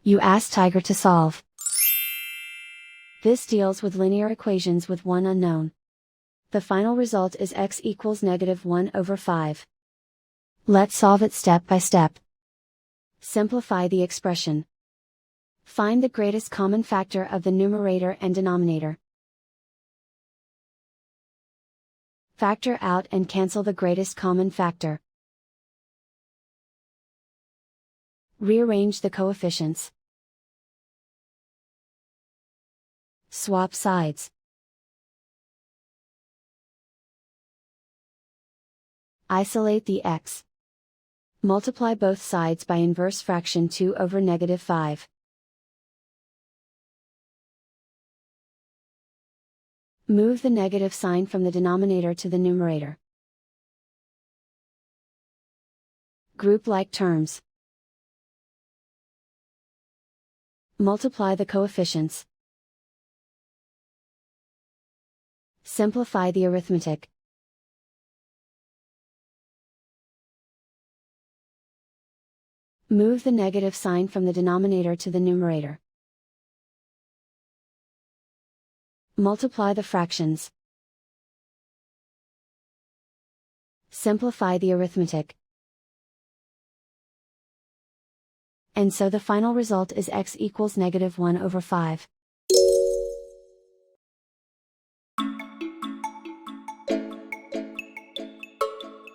You ask Tiger to solve. This deals with linear equations with one unknown. The final result is x equals -1/5. Let's solve it step by step. Simplify the expression. Find the greatest common factor of the numerator and denominator. Factor out and cancel the greatest common factor. Rearrange the coefficients. Swap sides. Isolate the x. Multiply both sides by inverse fraction 2/5. Move the negative sign from the denominator to the numerator. Group like terms. Multiply the coefficients. Simplify the arithmetic. Move the negative sign from the denominator to the numerator. Multiply the fractions. Simplify the arithmetic. And so the final result is x equals -1/5.